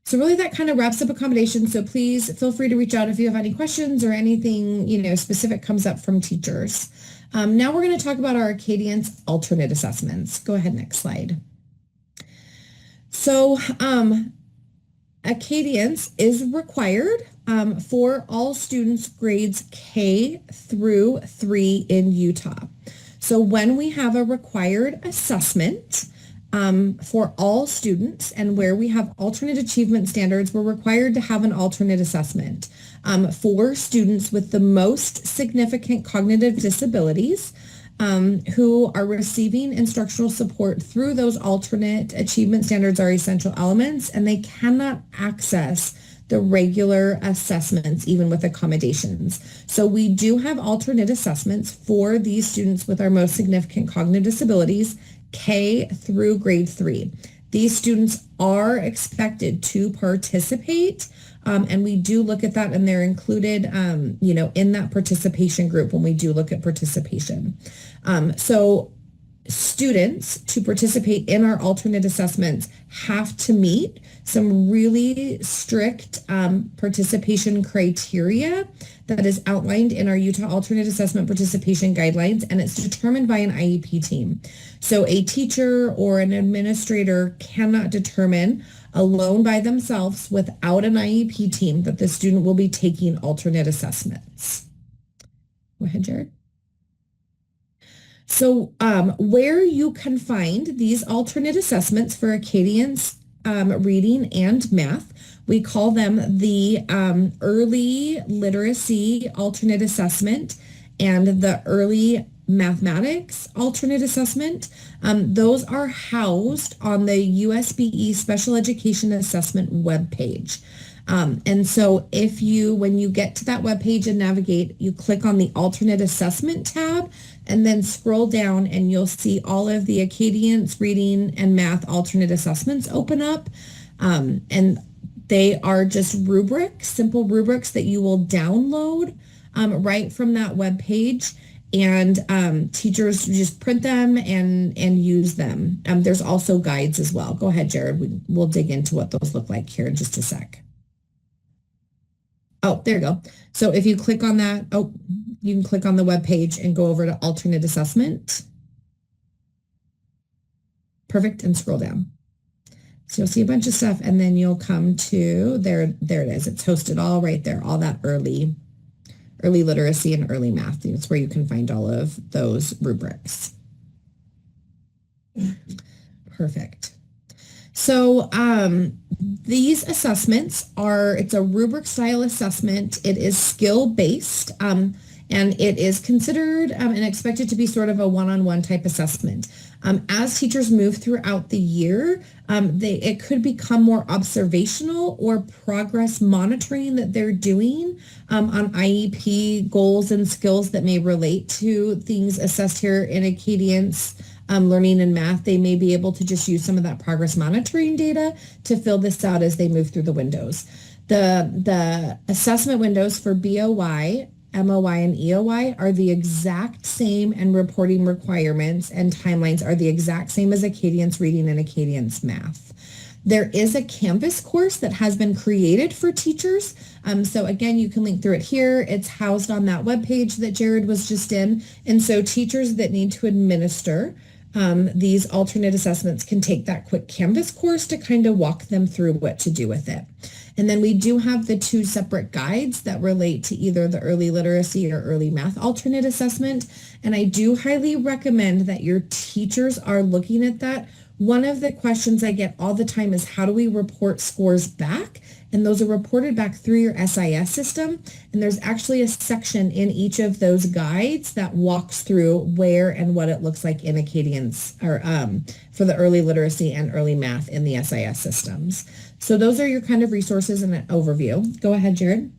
So really that kind of wraps up accommodations. So please feel free to reach out if you have any questions or anything, specific comes up from teachers. Now we're going to talk about our Acadience alternate assessments. Go ahead, next slide. So Acadience is required for all students grades K through 3 in Utah. So when we have a required assessment for all students and where we have alternate achievement standards, we're required to have an alternate assessment for students with the most significant cognitive disabilities who are receiving instructional support through those alternate achievement standards are essential elements, and they cannot access the regular assessments, even with accommodations. So we do have alternate assessments for these students with our most significant cognitive disabilities, K through grade 3. These students are expected to participate, and we do look at that, and they're included, in that participation group when we do look at participation. So students to participate in our alternate assessments have to meet some really strict participation criteria that is outlined in our Utah Alternate Assessment Participation Guidelines, and it's determined by an IEP team. So a teacher or an administrator cannot determine alone by themselves without an IEP team that the student will be taking alternate assessments. Go ahead, Jared. So where you can find these alternate assessments for Acadience reading and math, we call them the early literacy alternate assessment and the early mathematics alternate assessment. Those are housed on the USBE Special Education Assessment webpage. And so when you get to that webpage and navigate, you click on the alternate assessment tab and then scroll down and you'll see all of the Acadience reading and math alternate assessments open up. And they are just rubrics, simple rubrics that you will download right from that webpage. And teachers just print them and use them. There's also guides as well. Go ahead, Jared. We'll dig into what those look like here in just a sec. Oh, there you go. So if you click on that, you can click on the web page and go over to alternate assessment. Perfect, and scroll down. So you'll see a bunch of stuff, and then you'll come to there it is. It's hosted all right there, all that early early literacy, and early math. It's where you can find all of those rubrics. Perfect. So these assessments it's a rubric style assessment. It is skill-based, and it is considered and expected to be sort of a one-on-one type assessment. As teachers move throughout the year, it could become more observational or progress monitoring that they're doing on IEP goals and skills that may relate to things assessed here in Acadience. Learning and math, they may be able to just use some of that progress monitoring data to fill this out as they move through the windows. The assessment windows for BOY, MOY, and EOY are the exact same, and reporting requirements and timelines are the exact same as Acadience Reading and Acadience Math. There is a Canvas course that has been created for teachers. So again, you can link through it here. It's housed on that webpage that Jared was just in. And so teachers that need to administer these alternate assessments can take that quick Canvas course to kind of walk them through what to do with it. And then we do have the 2 separate guides that relate to either the early literacy or early math alternate assessment. And I do highly recommend that your teachers are looking at that. One of the questions I get all the time is, how do we report scores back? And those are reported back through your SIS system. And there's actually a section in each of those guides that walks through where and what it looks like in Acadience, or for the early literacy and early math in the SIS systems. So those are your kind of resources and an overview. Go ahead, Jared.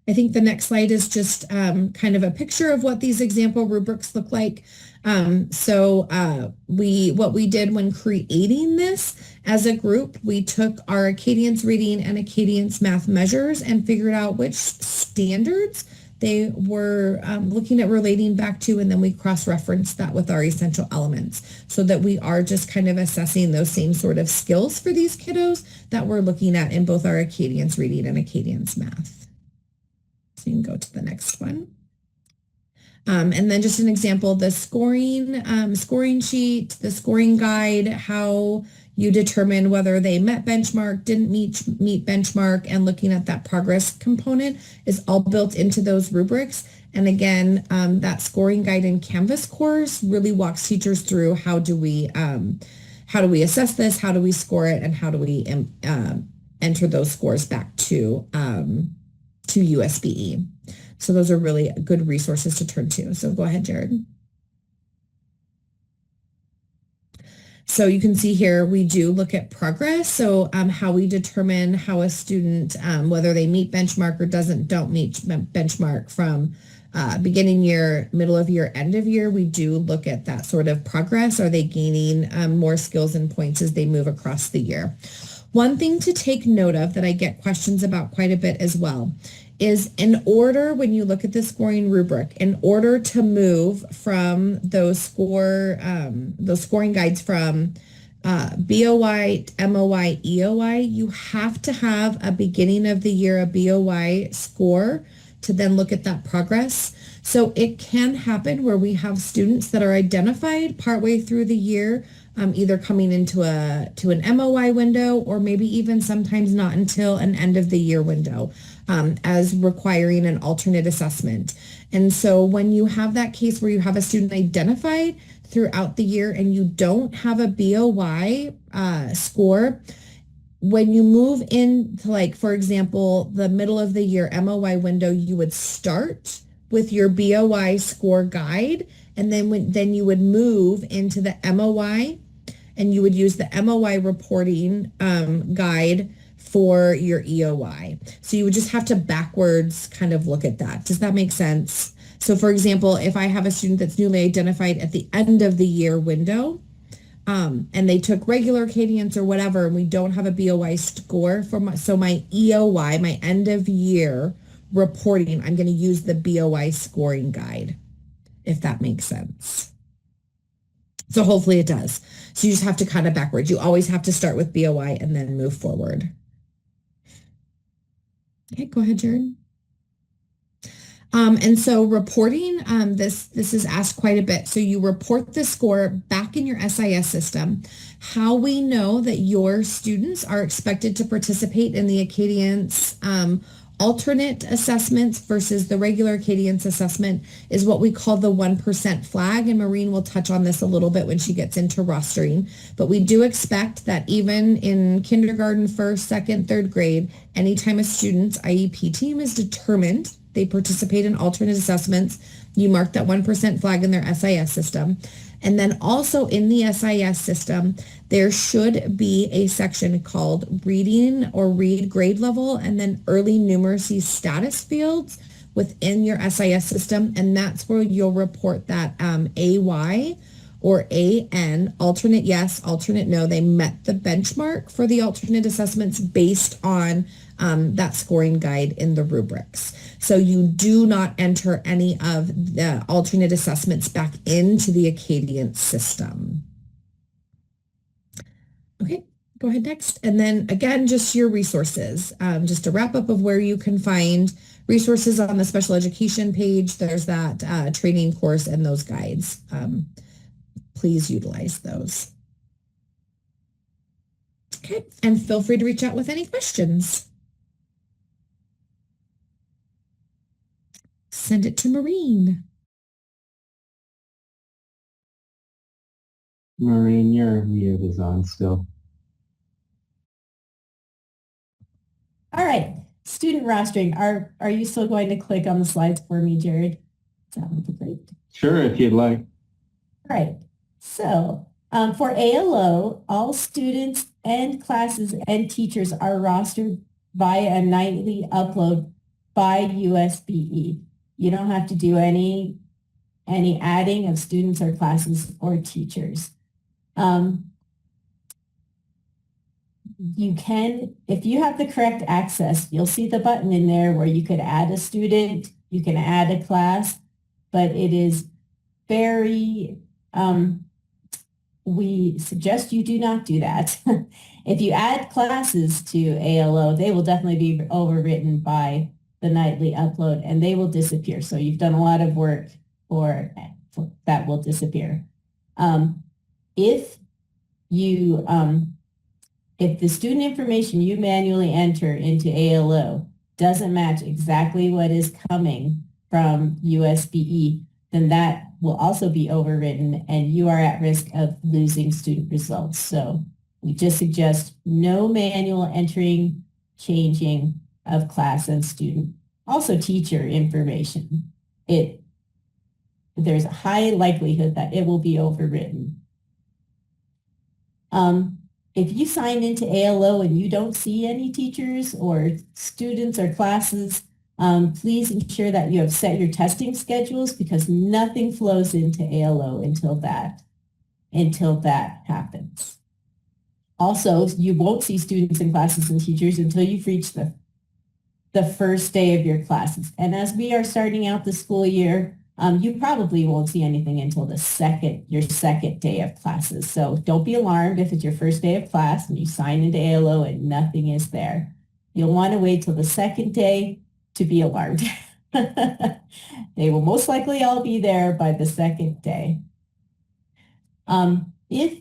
I think the next slide is just kind of a picture of what these example rubrics look like. What we did when creating this as a group, we took our Acadience Reading and Acadience Math measures and figured out which standards they were looking at relating back to, and then we cross-referenced that with our essential elements so that we are just kind of assessing those same sort of skills for these kiddos that we're looking at in both our Acadience Reading and Acadience Math. So you can go to the next one. And then just an example, the scoring sheet, the scoring guide, how you determine whether they met benchmark, didn't meet benchmark, and looking at that progress component is all built into those rubrics. And again, that scoring guide and Canvas course really walks teachers through how do we assess this, how do we score it, and how do we enter those scores back to USBE. So those are really good resources to turn to. So go ahead, Jared. So you can see here, we do look at progress. So how we determine how a student, whether they meet benchmark or don't meet benchmark from beginning year, middle of year, end of year, we do look at that sort of progress. Are they gaining more skills and points as they move across the year? One thing to take note of that I get questions about quite a bit as well is, in order, when you look at the scoring rubric, in order to move from those scoring guides from BOY, MOY, EOY, you have to have a beginning of the year, a BOY score, to then look at that progress. So it can happen where we have students that are identified partway through the year, either coming into an MOY window, or maybe even sometimes not until an end of the year window, as requiring an alternate assessment. And so when you have that case where you have a student identified throughout the year and you don't have a BOY score, when you move into, like, for example, the middle of the year MOY window, you would start with your BOY score guide, and then you would move into the MOY, and you would use the MOY reporting guide for your EOY. So you would just have to backwards kind of look at that. Does that make sense? So for example, if I have a student that's newly identified at the end of the year window, and they took regular Acadience or whatever, and we don't have a BOY score for my EOY, my end of year reporting, I'm going to use the BOY scoring guide, if that makes sense. So hopefully it does. So you just have to kind of backwards. You always have to start with BOY and then move forward. Okay, go ahead, Jared. And so reporting, this is asked quite a bit. So you report the score back in your SIS system. How we know that your students are expected to participate in the Acadience Alternate assessments versus the regular Acadience assessment is what we call the 1% flag, and Maureen will touch on this a little bit when she gets into rostering. But we do expect that even in kindergarten, first, second, third grade, anytime a student's IEP team is determined, they participate in alternate assessments, you mark that 1% flag in their SIS system. And then also in the SIS system, there should be a section called reading or read grade level and then early numeracy status fields within your SIS system. And that's where you'll report that AY or AN, alternate yes, alternate no. They met the benchmark for the alternate assessments based on that scoring guide in the rubrics. So you do not enter any of the alternate assessments back into the Acadience system. Okay, go ahead next. And then again, just your resources. Just a wrap up of where you can find resources on the special education page. There's that training course and those guides. Please utilize those. Okay, and feel free to reach out with any questions. Send it to Maureen. Maureen, your mute is on still. All right, student rostering. Are you still going to click on the slides for me, Jared? That would be great. Sure, if you'd like. All right, so for ALO, all students and classes and teachers are rostered via a nightly upload by USBE. You don't have to do any adding of students or classes or teachers. You can, if you have the correct access, you'll see the button in there where you could add a student, you can add a class, but it is very, we suggest you do not do that. If you add classes to ALO, they will definitely be overwritten by the nightly upload and they will disappear. So you've done a lot of work for that will disappear. If the student information you manually enter into ALO doesn't match exactly what is coming from USBE, then that will also be overwritten and you are at risk of losing student results. So we just suggest no manual entering, changing of class and student. Also teacher information. There's a high likelihood that it will be overwritten. If you sign into ALO and you don't see any teachers or students or classes, please ensure that you have set your testing schedules because nothing flows into ALO until that happens. Also, you won't see students and classes and teachers until you've reached the first day of your classes. And as we are starting out the school year, you probably won't see anything until your second day of classes. So don't be alarmed if it's your first day of class and you sign into ALO and nothing is there. You'll want to wait till the second day to be alarmed. They will most likely all be there by the second day. If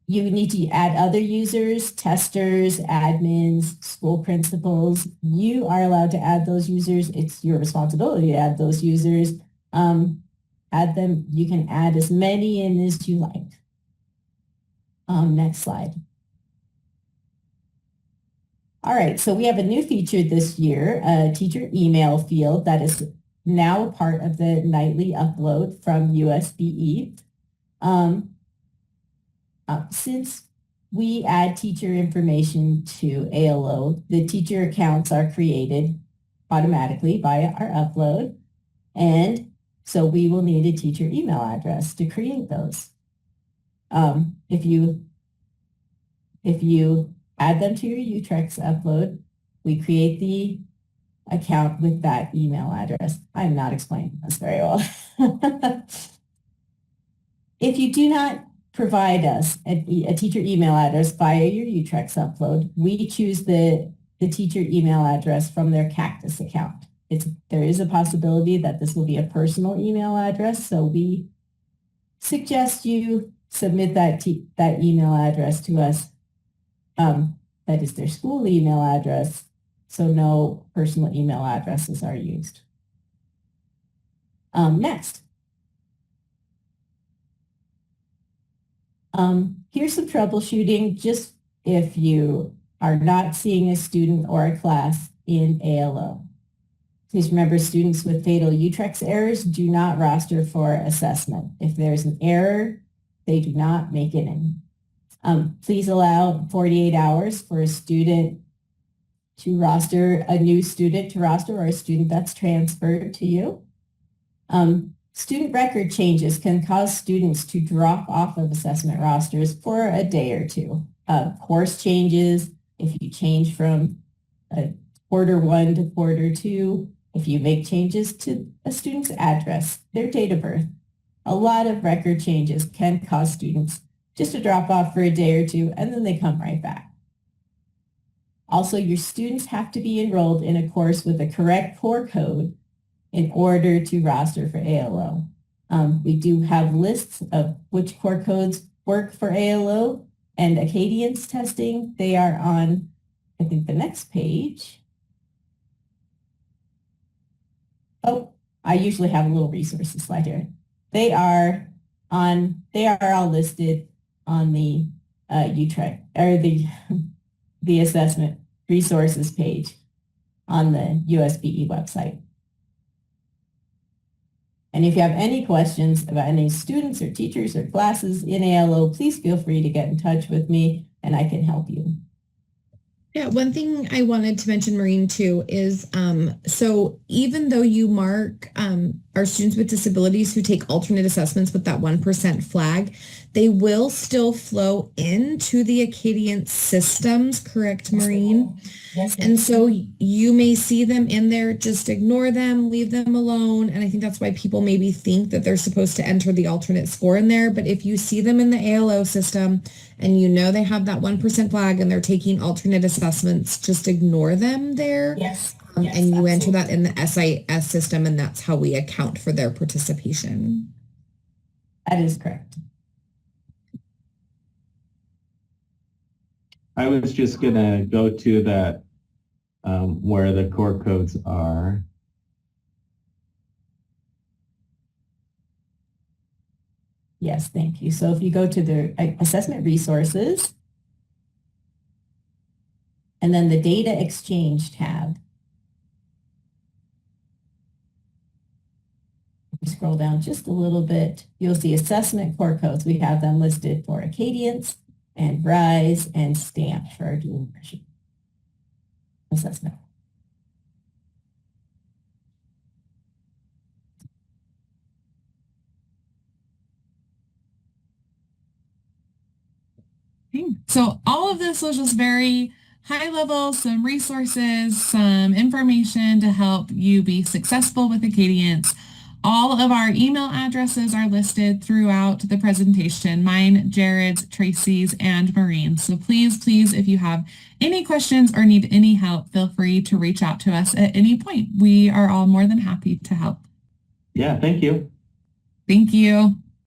you need to add other users, testers, admins, school principals, you are allowed to add those users. It's your responsibility to add those users. Add them. You can add as many in as you like. Next slide. All right, so we have a new feature this year, a teacher email field that is now a part of the nightly upload from USBE. Since we add teacher information to ALO, the teacher accounts are created automatically by our upload. And so we will need a teacher email address to create those. If you add them to your Utrex upload, we create the account with that email address. I'm not explaining this very well. If you do not provide us a teacher email address via your Utrex upload, we choose the teacher email address from their Cactus account. There is a possibility that this will be a personal email address, so we suggest you submit that email address to us. That is their school email address, So no personal email addresses are used. Next. Here's some troubleshooting just if you are not seeing a student or a class in ALO. Please remember, students with fatal UTREX errors do not roster for assessment. If there's an error, they do not make it in. Please allow 48 hours for a student to roster, a new student to roster, or a student that's transferred to you. Student record changes can cause students to drop off of assessment rosters for a day or two. Course changes, if you change from quarter 1 to quarter 2, if you make changes to a student's address, their date of birth. A lot of record changes can cause students just to drop off for a day or two, and then they come right back. Also, your students have to be enrolled in a course with a correct core code in order to roster for ALO. We do have lists of which core codes work for ALO and Acadience testing. They are on, I think, the next page. Oh, I usually have a little resources slide here. They are all listed on the UTREC or the assessment resources page on the USBE website. And if you have any questions about any students or teachers or classes in ALO, please feel free to get in touch with me and I can help you. Yeah, one thing I wanted to mention, Maureen, too, is so even though you mark our students with disabilities who take alternate assessments with that 1% flag, they will still flow into the Acadience systems, correct, Maureen? Yes. And so you may see them in there, just ignore them, leave them alone. And I think that's why people maybe think that they're supposed to enter the alternate score in there. But if you see them in the ALO system and you know they have that 1% flag and they're taking alternate assessments, just ignore them there. Yes. And you enter that in the SIS system, and that's how we account for their participation. That is correct. I was just going to go to that where the core codes are. Yes, thank you. So if you go to the assessment resources and then the data exchange tab, scroll down just a little bit, you'll see assessment core codes. We have them listed for Acadience and RISE and STAMP for our dual immersion assessment. Okay. So all of this was just very high level, some resources, some information to help you be successful with Acadience. All of our email addresses are listed throughout the presentation, mine, Jared's, Tracy's, and Maureen's. So please, if you have any questions or need any help, feel free to reach out to us at any point. We are all more than happy to help. Yeah, thank you. Thank you.